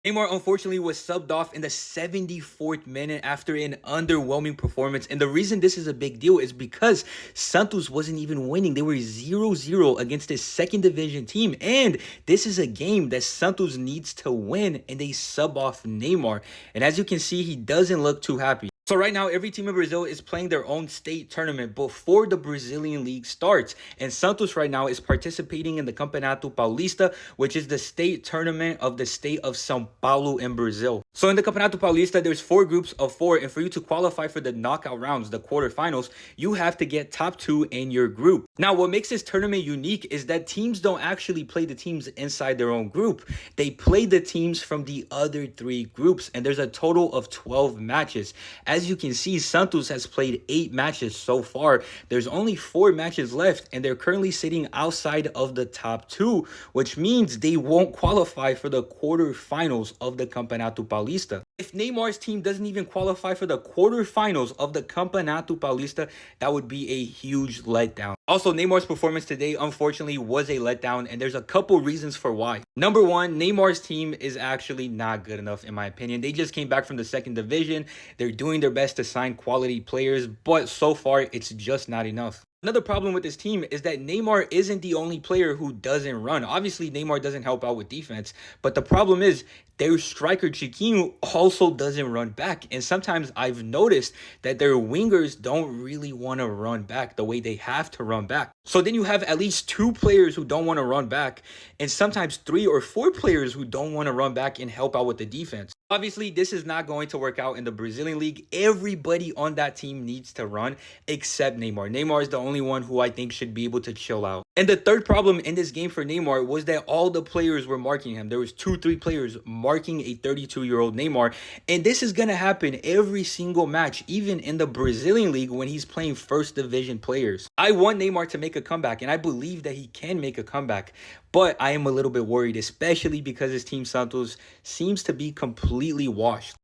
Neymar unfortunately was subbed off in the 74th minute after an underwhelming performance. And the reason this is a big deal is because Santos wasn't even winning. They were 0-0 against a second division team. And this is a game that Santos needs to win, and they sub off Neymar. And as you can see, he doesn't look too happy. So right now, every team in Brazil is playing their own state tournament before the Brazilian League starts. And Santos right now is participating in the Campeonato Paulista, which is the state tournament of the state of São Paulo in Brazil. So in the Campeonato Paulista, there's 4 groups of 4. And for you to qualify for the knockout rounds, the quarterfinals, you have to get top 2 in your group. Now, what makes this tournament unique is that teams don't actually play the teams inside their own group. They play the teams from the other 3 groups. And there's a total of 12 matches. As you can see, Santos has played 8 matches so far. There's only 4 matches left, and they're currently sitting outside of the top 2, which means they won't qualify for the quarterfinals of the Campeonato Paulista. If Neymar's team doesn't even qualify for the quarterfinals of the Campeonato Paulista, that would be a huge letdown. Also, Neymar's performance today, unfortunately, was a letdown, and there's a couple reasons for why. Number one, Neymar's team is actually not good enough, in my opinion. They just came back from the second division. They're doing their best to sign quality players, but so far, it's just not enough. Another problem with this team is that Neymar isn't the only player who doesn't run. Obviously, Neymar doesn't help out with defense, but the problem is their striker Chiquinho also doesn't run back. And sometimes I've noticed that their wingers don't really want to run back the way they have to run back. So then you have at least 2 players who don't want to run back, and sometimes 3 or 4 players who don't want to run back and help out with the defense. Obviously, this is not going to work out in the Brazilian League. Everybody on that team needs to run except Neymar. Neymar is the only one who I think should be able to chill out. And the third problem in this game for Neymar was that all the players were marking him. There was 2-3 players marking a 32-year-old Neymar. And this is going to happen every single match, even in the Brazilian League when he's playing first division players. I want Neymar to make a comeback, and I believe that he can make a comeback. But I am a little bit worried, especially because his team Santos seems to be completely washed.